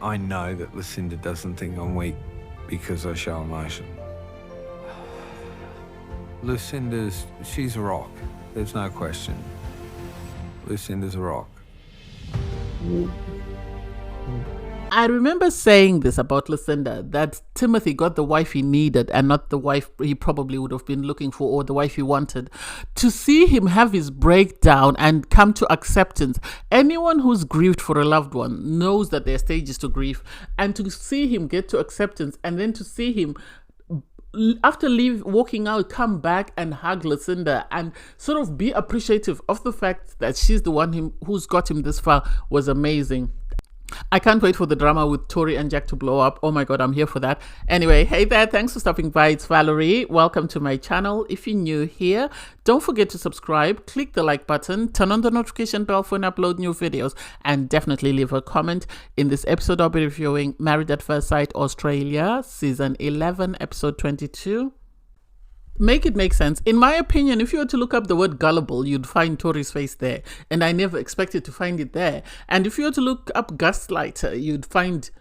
I know that Lucinda doesn't think I'm weak because I show emotion. She's a rock. There's no question. Lucinda's a rock. I remember saying this about Lucinda, that Timothy got the wife he needed and not the wife he probably would have been looking for or the wife he wanted. To see him have his breakdown and come to acceptance, anyone who's grieved for a loved one knows that there are stages to grief, and to see him get to acceptance and then to see him after walking out, come back and hug Lucinda and sort of be appreciative of the fact that she's the one who's got him this far was amazing. I can't wait for the drama with Tori and Jack to blow up. Oh my God, I'm here for that. Anyway, hey there, thanks for stopping by. It's Valerie. Welcome to my channel. If you're new here, don't forget to subscribe, click the like button, turn on the notification bell for when I upload new videos, and definitely leave a comment. In this episode, I'll be reviewing Married at First Sight Australia, Season 11, Episode 22. Make it make sense. In my opinion, if you were to look up the word gullible, you'd find Tori's face there. And I never expected to find it there. And if you were to look up gaslighter, you'd find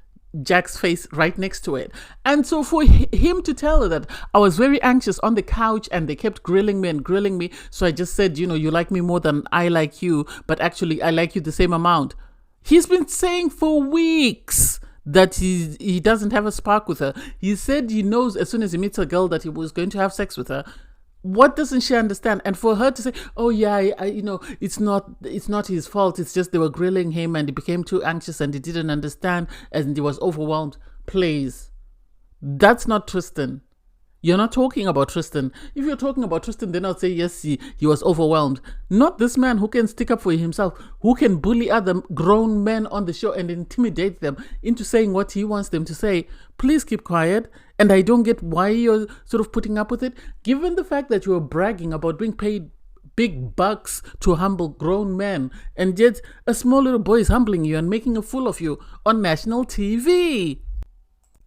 Jack's face right next to it. And so for him to tell her that I was very anxious on the couch and they kept grilling me. So I just said, you like me more than I like you, but actually I like you the same amount. He's been saying for weeks that he doesn't have a spark with her. He said he knows as soon as he meets a girl that he was going to have sex with her. What doesn't she understand? And for her to say, oh yeah, it's not his fault. It's just they were grilling him and he became too anxious and he didn't understand and he was overwhelmed. Please, that's not Tristan. You're not talking about Tristan. If you're talking about Tristan, then I'll say, yes, he was overwhelmed. Not this man who can stick up for himself, who can bully other grown men on the show and intimidate them into saying what he wants them to say. Please keep quiet. And I don't get why you're sort of putting up with it. Given the fact that you're bragging about being paid big bucks to humble grown men, and yet a small little boy is humbling you and making a fool of you on national TV.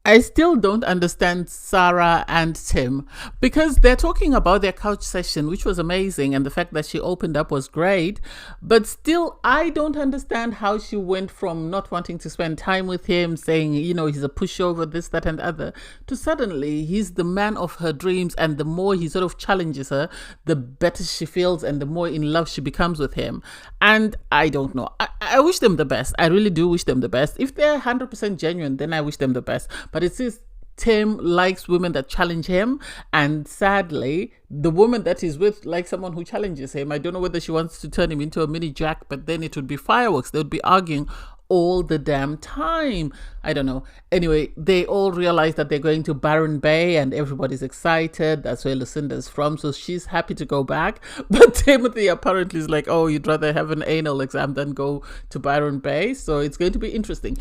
I still don't understand Sarah and Tim, because they're talking about their couch session, which was amazing, and the fact that she opened up was great. But still, I don't understand how she went from not wanting to spend time with him, saying, he's a pushover, this, that, and other, to suddenly he's the man of her dreams. And the more he sort of challenges her, the better she feels and the more in love she becomes with him. And I don't know. I wish them the best. I really do wish them the best. If they're 100% genuine, then I wish them the best. But it says Tim likes women that challenge him, and sadly the woman that he's with likes someone who challenges him. I don't know whether she wants to turn him into a mini Jack, but then it would be fireworks. They would be arguing all the damn time. I don't know. Anyway, they all realize that they're going to Byron Bay and everybody's excited. That's where Lucinda's from, so she's happy to go back. But Timothy apparently is like, oh, you'd rather have an anal exam than go to Byron Bay. So it's going to be interesting.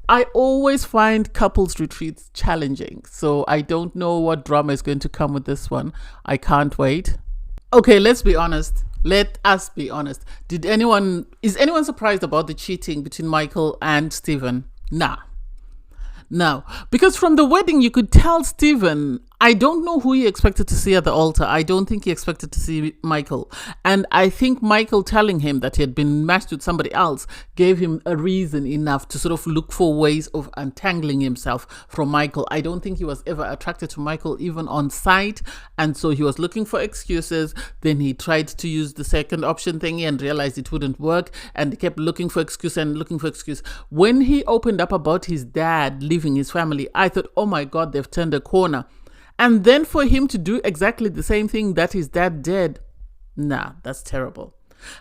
I always find couples retreats challenging, so I don't know what drama is going to come with this one. I can't wait. Okay, let's be honest. Let us be honest. Is anyone surprised about the cheating between Michael and Stephen? Nah. No, because from the wedding you could tell Stephen, I don't know who he expected to see at the altar. I don't think he expected to see Michael. And I think Michael telling him that he had been matched with somebody else gave him a reason enough to sort of look for ways of untangling himself from Michael. I don't think he was ever attracted to Michael even on sight. And so he was looking for excuses. Then he tried to use the second option thingy and realized it wouldn't work. And he kept looking for excuse and looking for excuse. When he opened up about his dad leaving his family, I thought, oh my God, they've turned a corner. And then for him to do exactly the same thing that his dad did, nah, that's terrible.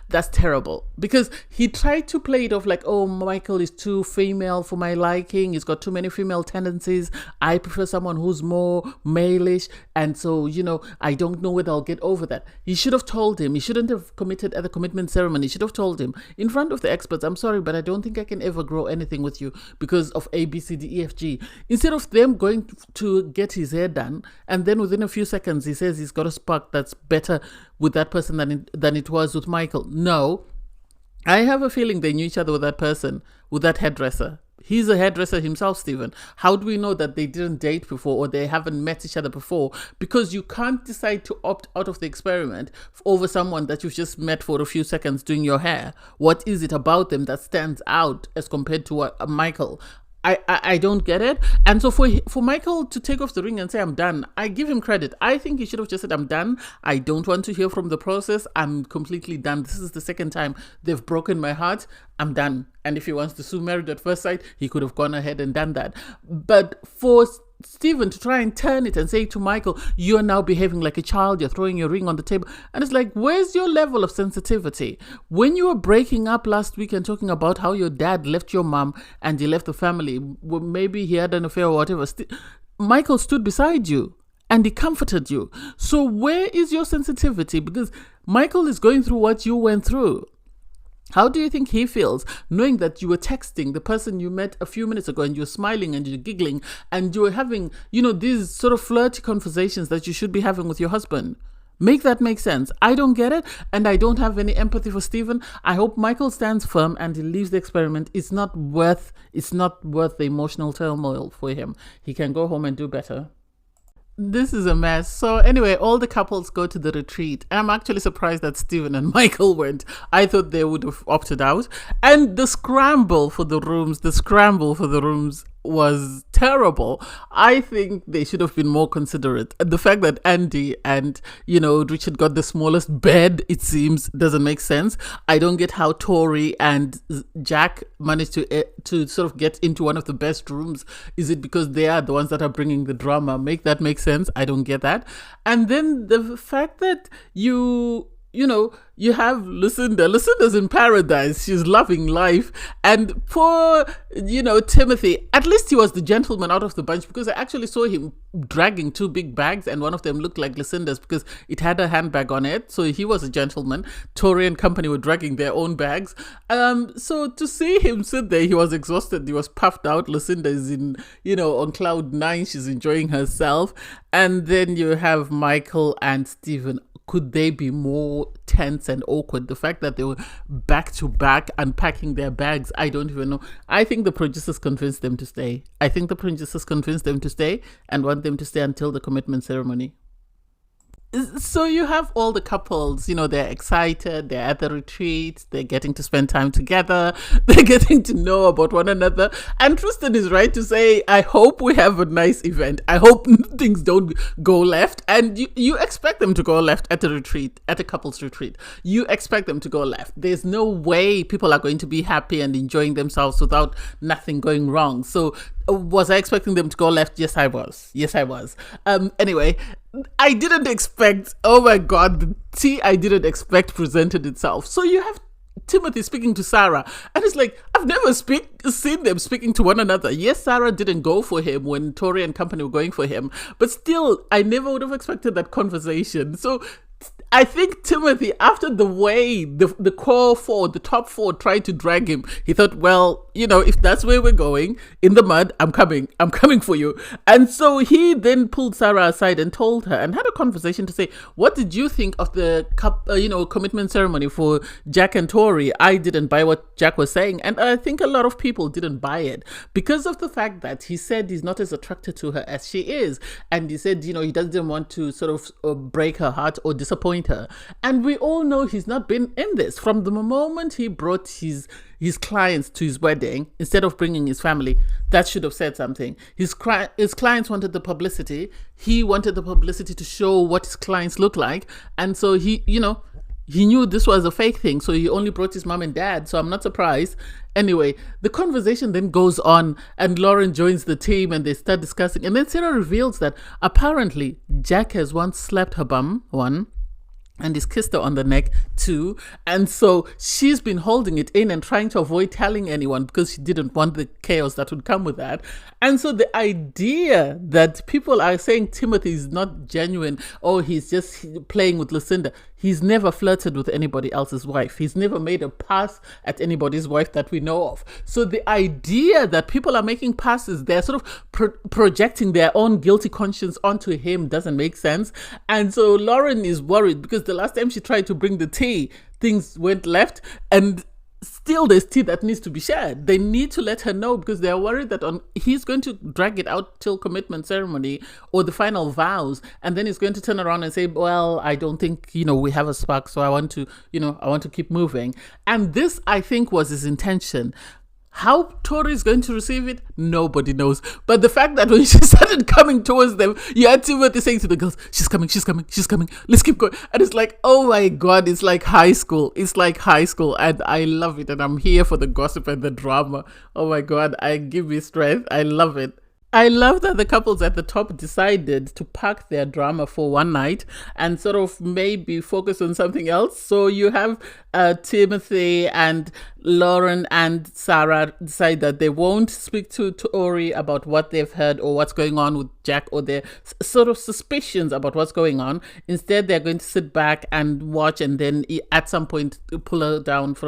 That's terrible, because he tried to play it off like, oh, Michael is too female for my liking. He's got too many female tendencies. I prefer someone who's more male-ish. And so, I don't know whether I'll get over that. He should have told him. He shouldn't have committed at the commitment ceremony. He should have told him in front of the experts, I'm sorry, but I don't think I can ever grow anything with you because of A, B, C, D, E, F, G. Instead of them going to get his hair done, and then within a few seconds, he says he's got a spark that's better with that person than it was with Michael. No, I have a feeling they knew each other with that person, with that hairdresser. He's a hairdresser himself, Stephen. How do we know that they didn't date before or they haven't met each other before? Because you can't decide to opt out of the experiment over someone that you've just met for a few seconds doing your hair. What is it about them that stands out as compared to Michael? I don't get it. And so for Michael to take off the ring and say, I'm done, I give him credit. I think he should have just said, I'm done. I don't want to hear from the process. I'm completely done. This is the second time they've broken my heart. I'm done. And if he wants to sue Married at First Sight, he could have gone ahead and done that. But for Stephen to try and turn it and say to Michael, you're now behaving like a child, you're throwing your ring on the table. And it's like, where's your level of sensitivity? When you were breaking up last week and talking about how your dad left your mom and he left the family, well, maybe he had an affair or whatever, Michael stood beside you and he comforted you. So where is your sensitivity? Because Michael is going through what you went through. How do you think he feels knowing that you were texting the person you met a few minutes ago and you're smiling and you're giggling and you're having, these sort of flirty conversations that you should be having with your husband? Make that make sense. I don't get it, and I don't have any empathy for Stephen. I hope Michael stands firm and he leaves the experiment. It's not worth the emotional turmoil for him. He can go home and do better. This is a mess. So anyway, all the couples go to the retreat. I'm actually surprised that Stephen and Michael went. I thought they would have opted out. And the scramble for the rooms was terrible. I think they should have been more considerate. The fact that Andy and, Richard got the smallest bed, it seems, doesn't make sense. I don't get how Tori and Jack managed to sort of get into one of the best rooms. Is it because they are the ones that are bringing the drama? Make that make sense? I don't get that. And then the fact that you have Lucinda. Lucinda's in paradise. She's loving life. And poor, Timothy, at least he was the gentleman out of the bunch, because I actually saw him dragging 2 big bags and one of them looked like Lucinda's because it had a handbag on it. So he was a gentleman. Tori and company were dragging their own bags. So to see him sit there, he was exhausted. He was puffed out. Lucinda is on cloud 9. She's enjoying herself. And then you have Michael and Stephen. Could they be more tense and awkward? The fact that they were back to back unpacking their bags, I don't even know. I think the producers convinced them to stay. And want them to stay until the commitment ceremony. So you have all the couples, they're excited, they're at the retreat, they're getting to spend time together, they're getting to know about one another. And Tristan is right to say, I hope we have a nice event. I hope things don't go left. And you expect them to go left at a retreat, at a couples retreat. You expect them to go left. There's no way people are going to be happy and enjoying themselves without nothing going wrong. So was I expecting them to go left? Yes, I was. Anyway, I didn't expect, oh my God, the tea I didn't expect presented itself. So you have Timothy speaking to Sarah, and it's like, I've never seen them speaking to one another. Yes, Sarah didn't go for him when Tori and company were going for him, but still, I never would have expected that conversation. So I think Timothy, after the way the top four tried to drag him, he thought, well, if that's where we're going, in the mud, I'm coming for you. And so he then pulled Sarah aside and told her and had a conversation to say, what did you think of the commitment ceremony for Jack and Tori? I didn't buy what Jack was saying. And I think a lot of people didn't buy it because of the fact that he said he's not as attracted to her as she is. And he said, he doesn't want to sort of break her heart or disappoint her. And we all know he's not been in this. From the moment he brought his clients to his wedding, instead of bringing his family, that should have said something. His clients wanted the publicity. He wanted the publicity to show what his clients look like. And so he knew this was a fake thing. So he only brought his mom and dad. So I'm not surprised. Anyway, the conversation then goes on and Lauren joins the team and they start discussing. And then Sarah reveals that apparently Jack has once slapped her bum, and he's kissed her on the neck too. And so she's been holding it in and trying to avoid telling anyone because she didn't want the chaos that would come with that. And so the idea that people are saying Timothy is not genuine, or he's just playing with Lucinda. He's never flirted with anybody else's wife. He's never made a pass at anybody's wife that we know of. So the idea that people are making passes, they're sort of projecting their own guilty conscience onto him doesn't make sense. And so Lauren is worried because the last time she tried to bring the tea, things went left, and still there's tea that needs to be shared. They need to let her know because they're worried that he's going to drag it out till commitment ceremony or the final vows, and then he's going to turn around and say, well, I don't think we have a spark, so I want to keep moving. And this, I think, was his intention. How Tori is going to receive it, nobody knows. But the fact that when she started coming towards them, you had Timothy saying to the girls, she's coming, she's coming, she's coming. Let's keep going. And it's like, oh my God, it's like high school. It's like high school. And I love it. And I'm here for the gossip and the drama. Oh my God, give me strength. I love it. I love that the couples at the top decided to park their drama for one night and sort of maybe focus on something else. So you have Timothy and Lauren and Sarah decide that they won't speak to Tori about what they've heard or what's going on with Jack or their sort of suspicions about what's going on. Instead, they're going to sit back and watch and then at some point sit her down for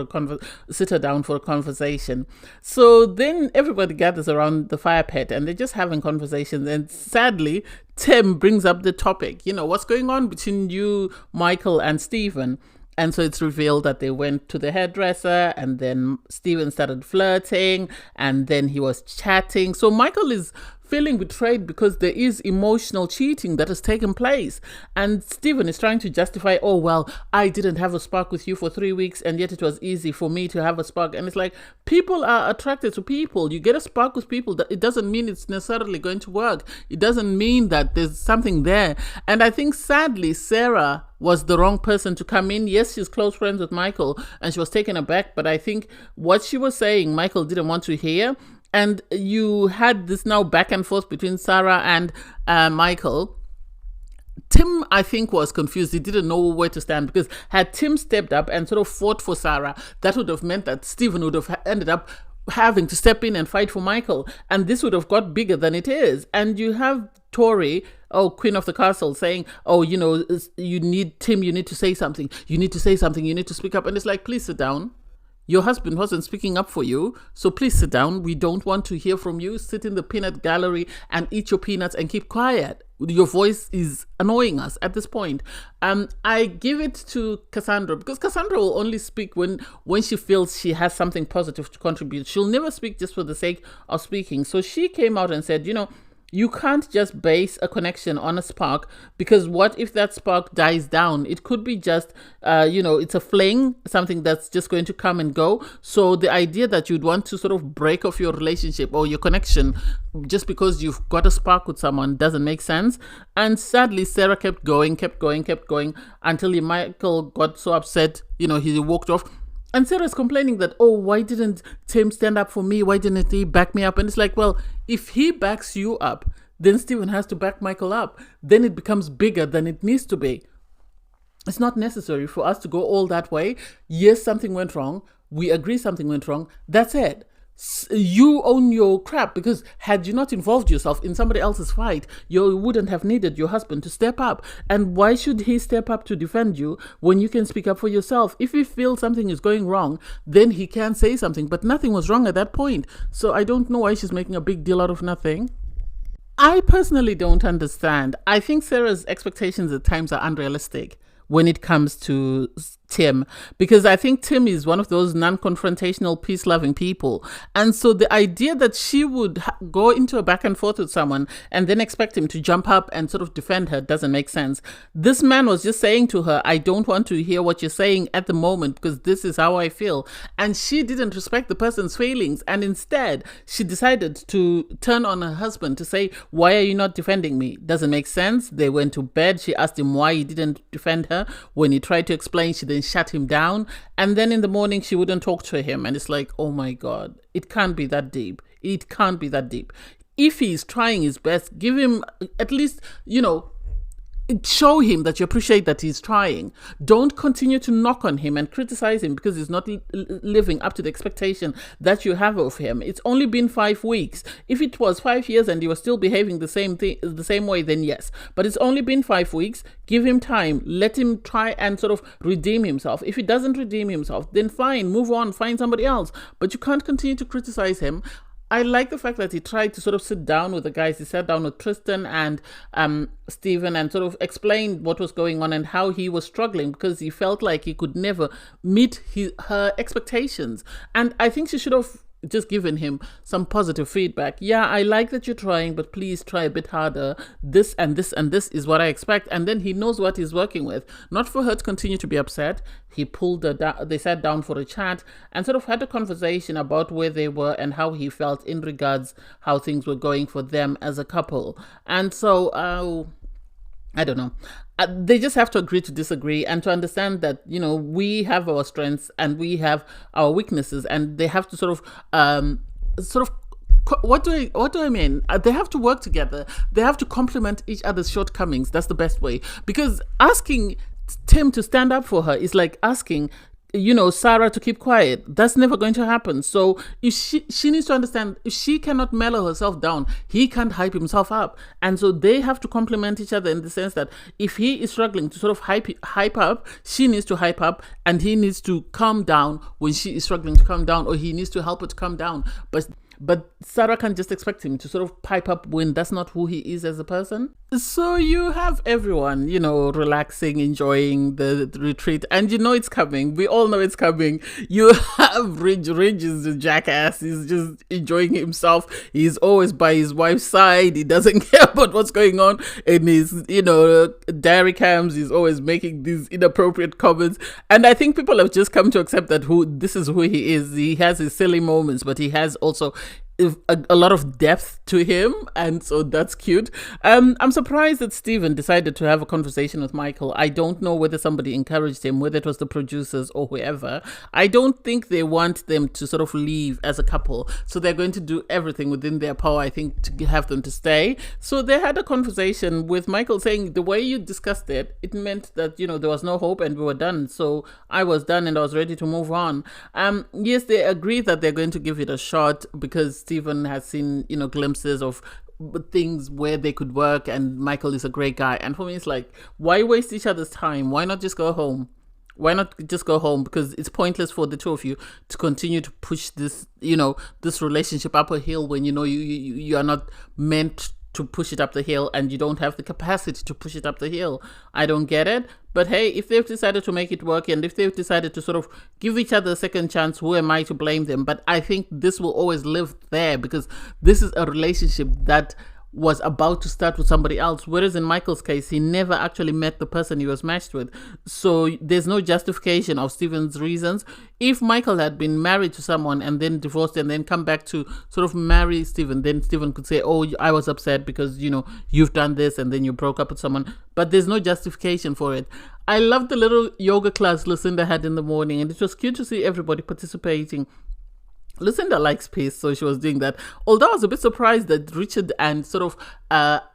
a conversation. So then everybody gathers around the fire pit and they're just having conversations. And sadly, Tim brings up the topic, what's going on between you, Michael, and Stephen. And so it's revealed that they went to the hairdresser and then Stephen started flirting and then he was chatting. So Michael is feeling betrayed because there is emotional cheating that has taken place. And Stephen is trying to justify, oh, well, I didn't have a spark with you for 3 weeks and yet it was easy for me to have a spark. And it's like, people are attracted to people. You get a spark with people. It doesn't mean it's necessarily going to work. It doesn't mean that there's something there. And I think sadly, Sarah was the wrong person to come in. Yes, she's close friends with Michael and she was taken aback. But I think what she was saying, Michael didn't want to hear. And you had this now back and forth between Sarah and Michael. Tim, I think, was confused. He didn't know where to stand because had Tim stepped up and sort of fought for Sarah, that would have meant that Stephen would have ended up having to step in and fight for Michael. And this would have got bigger than it is. And you have Tori, Queen of the Castle, saying, you need to say something. You need to say something. You need to speak up. And it's like, please sit down. Your husband wasn't speaking up for you, so please sit down. We don't want to hear from you. Sit in the peanut gallery and eat your peanuts and keep quiet. Your voice is annoying us at this point. I give it to Cassandra because Cassandra will only speak when she feels she has something positive to contribute. She'll never speak just for the sake of speaking. So she came out and said, you can't just base a connection on a spark because what if that spark dies down? It could be just, it's a fling, something that's just going to come and go. So the idea that you'd want to sort of break off your relationship or your connection just because you've got a spark with someone doesn't make sense. And sadly, Sarah kept going until Michael got so upset, he walked off. And Sarah's complaining that, why didn't Tim stand up for me? Why didn't he back me up? And it's like, well, if he backs you up, then Stephen has to back Michael up. Then it becomes bigger than it needs to be. It's not necessary for us to go all that way. Yes, something went wrong. We agree something went wrong. That's it. You own your crap because had you not involved yourself in somebody else's fight, you wouldn't have needed your husband to step up. And why should he step up to defend you when you can speak up for yourself? If he feels something is going wrong, then he can say something, but nothing was wrong at that point. So I don't know why she's making a big deal out of nothing. I personally don't understand. I think Sarah's expectations at times are unrealistic when it comes to Tim, because I think Tim is one of those non-confrontational, peace-loving people. And so the idea that she would go into a back and forth with someone and then expect him to jump up and sort of defend her doesn't make sense. This man was just saying to her, I don't want to hear what you're saying at the moment because this is how I feel. And she didn't respect the person's feelings. And instead, she decided to turn on her husband to say, why are you not defending me? Doesn't make sense. They went to bed. She asked him why he didn't defend her. When he tried to explain, she then shut him down. And then in the morning, she wouldn't talk to him. And it's like, oh my God, it can't be that deep. It can't be that deep. If he's trying his best, give him at least, show him that you appreciate that he's trying. Don't continue to knock on him and criticize him because he's not living up to the expectation that you have of him. It's only been 5 weeks. If it was 5 years and he was still behaving the same way, then yes. But it's only been 5 weeks. Give him time. Let him try and sort of redeem himself. If he doesn't redeem himself, then fine, move on, find somebody else. But you can't continue to criticize him. I like the fact that he tried to sort of sit down with the guys. He sat down with Tristan and Stephen and sort of explained what was going on and how he was struggling because he felt like he could never meet her expectations. And I think she should have just giving him some positive feedback. Yeah, I like that you're trying, but please try a bit harder. This and this and this is what I expect. And then he knows what he's working with. Not for her to continue to be upset. He pulled her down, they sat down for a chat and sort of had a conversation about where they were and how he felt in regards how things were going for them as a couple. And so, I don't know. They just have to agree to disagree and to understand that, we have our strengths and we have our weaknesses, and they have to what do I mean? They have to work together. They have to complement each other's shortcomings. That's the best way. Because asking Tim to stand up for her is like asking Sarah to keep quiet. That's never going to happen. So if she needs to understand, if she cannot mellow herself down, he can't hype himself up. And so they have to complement each other in the sense that if he is struggling to sort of hype up, she needs to hype up, and he needs to calm down when she is struggling to calm down, or he needs to help her to calm down. But Sarah can't just expect him to sort of pipe up when that's not who he is as a person. So you have everyone, relaxing, enjoying the retreat, and it's coming. We all know it's coming. You have Ridge is the jackass. He's just enjoying himself. He's always by his wife's side. He doesn't care about what's going on in his, diary cams. He's always making these inappropriate comments. And I think people have just come to accept that this is who he is. He has his silly moments, but he has also a lot of depth to him, and so that's cute. I'm surprised that Stephen decided to have a conversation with Michael. I don't know whether somebody encouraged him, whether it was the producers or whoever. I don't think they want them to sort of leave as a couple, so they're going to do everything within their power, I think, to have them to stay. So they had a conversation with Michael saying the way you discussed it meant that there was no hope and we were done. So I was done and I was ready to move on. Yes, they agree that they're going to give it a shot because Stephen has seen, glimpses of things where they could work, and Michael is a great guy. And for me, it's like, why waste each other's time? Why not just go home? Why not just go home? Because it's pointless for the two of you to continue to push this, this relationship up a hill when you are not meant to push it up the hill, and you don't have the capacity to push it up the hill. I don't get it. But hey, if they've decided to make it work, and if they've decided to sort of give each other a second chance, who am I to blame them? But I think this will always live there, because this is a relationship that was about to start with somebody else, whereas in Michael's case, he never actually met the person he was matched with. So there's no justification of Stephen's reasons. If Michael had been married to someone and then divorced and then come back to sort of marry Stephen, then Stephen could say, oh, I was upset because, you've done this and then you broke up with someone. But there's no justification for it. I love the little yoga class Lucinda had in the morning, and it was cute to see everybody participating. Lucinda likes peace, so she was doing that. Although I was a bit surprised that Richard and sort of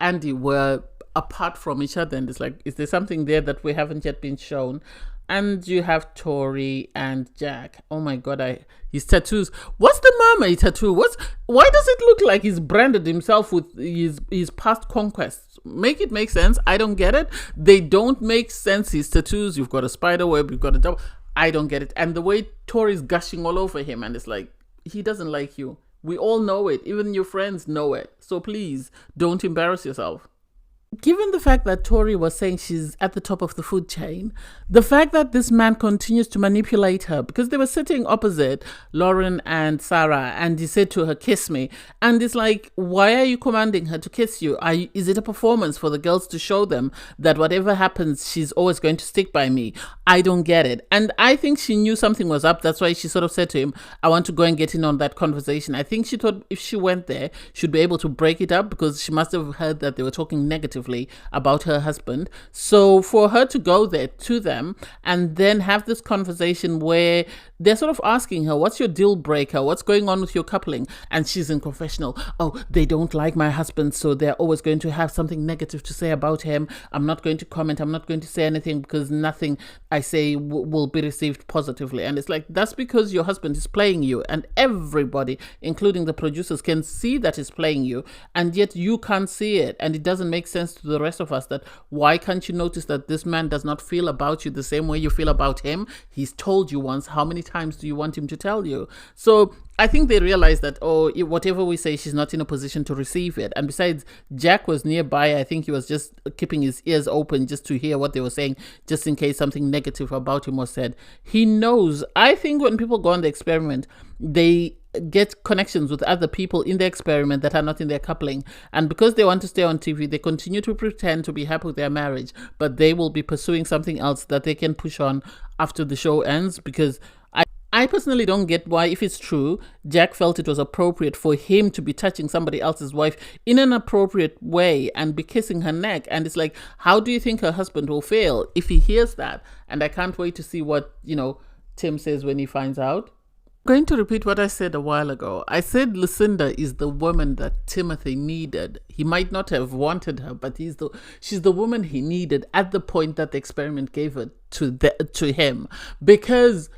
Andy were apart from each other. And it's like, is there something there that we haven't yet been shown? And you have Tori and Jack. Oh my God, his tattoos. What's the mermaid tattoo? Why does it look like he's branded himself with his past conquests? Make it make sense. I don't get it. They don't make sense, his tattoos. You've got a spider web, you've got a double. I don't get it. And the way Tori's gushing all over him, and it's like, he doesn't like you. We all know it. Even your friends know it. So please don't embarrass yourself. Given the fact that Tori was saying she's at the top of the food chain, the fact that this man continues to manipulate her, because they were sitting opposite, Lauren and Sarah, and he said to her, kiss me. And it's like, why are you commanding her to kiss you? Is it a performance for the girls to show them that whatever happens, she's always going to stick by me? I don't get it. And I think she knew something was up. That's why she sort of said to him, I want to go and get in on that conversation. I think she thought if she went there, she'd be able to break it up, because she must have heard that they were talking negatively about her husband. So for her to go there to them and then have this conversation where they're sort of asking her, what's your deal breaker? What's going on with your coupling? And she's in confessional. Oh, they don't like my husband, so they're always going to have something negative to say about him. I'm not going to comment. I'm not going to say anything, because nothing I say will be received positively. And it's like, that's because your husband is playing you, and everybody, including the producers, can see that he's playing you, and yet you can't see it. And it doesn't make sense to the rest of us that why can't you notice that this man does not feel about you the same way you feel about him? He's told you once. How many times do you want him to tell you? So I think they realized that, whatever we say, she's not in a position to receive it. And besides, Jack was nearby. I think he was just keeping his ears open just to hear what they were saying, just in case something negative about him was said. He knows. I think when people go on the experiment, they get connections with other people in the experiment that are not in their coupling. And because they want to stay on TV, they continue to pretend to be happy with their marriage, but they will be pursuing something else that they can push on after the show ends. Because I personally don't get why, if it's true, Jack felt it was appropriate for him to be touching somebody else's wife in an appropriate way and be kissing her neck. And it's like, how do you think her husband will feel if he hears that? And I can't wait to see what, Tim says when he finds out. I'm going to repeat what I said a while ago. I said Lucinda is the woman that Timothy needed. He might not have wanted her, but she's the woman he needed at the point that the experiment gave her to him. Because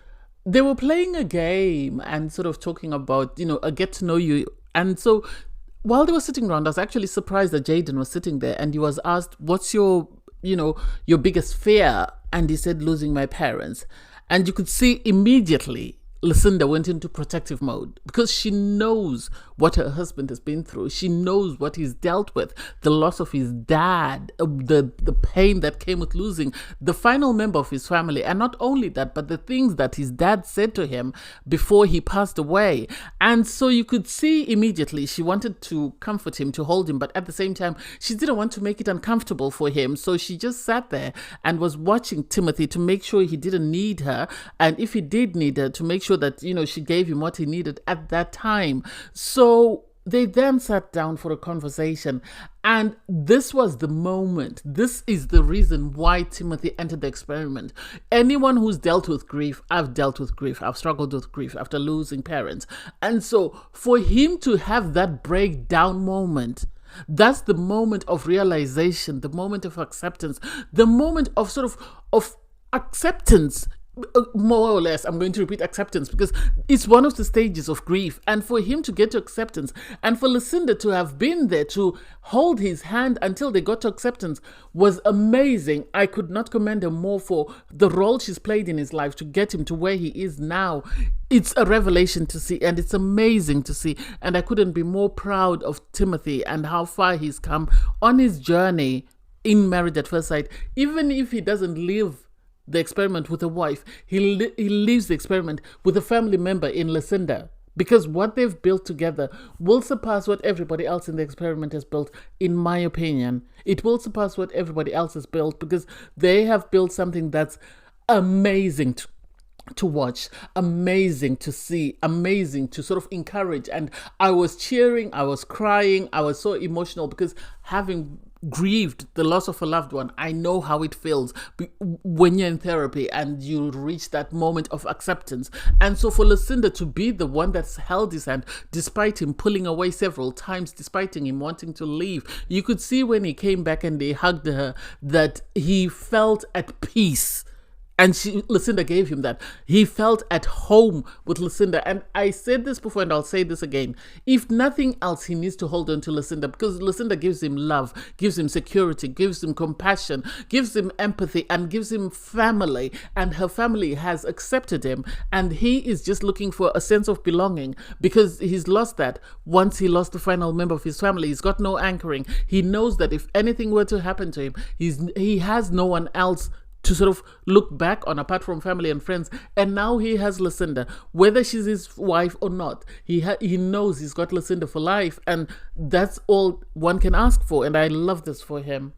they were playing a game and sort of talking about, a get to know you. And so while they were sitting around, I was actually surprised that Jaden was sitting there, and he was asked, what's your biggest fear? And he said, losing my parents. And you could see immediately Lucinda went into protective mode because she knows what her husband has been through. She knows what he's dealt with, the loss of his dad, the pain that came with losing the final member of his family. And not only that, but the things that his dad said to him before he passed away. And so you could see immediately she wanted to comfort him, to hold him, but at the same time, she didn't want to make it uncomfortable for him. So she just sat there and was watching Timothy to make sure he didn't need her. And if he did need her, to make sure that, she gave him what he needed at that time. So they then sat down for a conversation, and this was the moment. This is the reason why Timothy entered the experiment. Anyone who's dealt with grief, I've dealt with grief, I've struggled with grief after losing parents. And so for him to have that breakdown moment, that's the moment of realization, the moment of acceptance, the moment of of acceptance. More or less, I'm going to repeat acceptance because it's one of the stages of grief. And for him to get to acceptance, and for Lucinda to have been there to hold his hand until they got to acceptance, was amazing. I could not commend her more for the role she's played in his life to get him to where he is now. It's a revelation to see, and it's amazing to see. And I couldn't be more proud of Timothy and how far he's come on his journey in Married at First Sight. Even if he doesn't live the experiment with a wife, he leaves the experiment with a family member in Lucinda, because what they've built together will surpass what everybody else in the experiment has built. In my opinion, it will surpass what everybody else has built, because they have built something that's amazing to watch, amazing to see, amazing to sort of encourage. And I was cheering, I was crying, I was so emotional, because having grieved the loss of a loved one, I know how it feels when you're in therapy and you reach that moment of acceptance. And so for Lucinda to be the one that's held his hand, despite him pulling away several times, despite him wanting to leave, you could see when he came back and they hugged her that he felt at peace. And Lucinda gave him that. He felt at home with Lucinda. And I said this before, and I'll say this again. If nothing else, he needs to hold on to Lucinda, because Lucinda gives him love, gives him security, gives him compassion, gives him empathy, and gives him family. And her family has accepted him. And he is just looking for a sense of belonging, because he's lost that. Once he lost the final member of his family, he's got no anchoring. He knows that if anything were to happen to him, he has no one else to sort of look back on apart from family and friends. And now he has Lucinda, whether she's his wife or not. He knows he's got Lucinda for life, and that's all one can ask for. And I love this for him.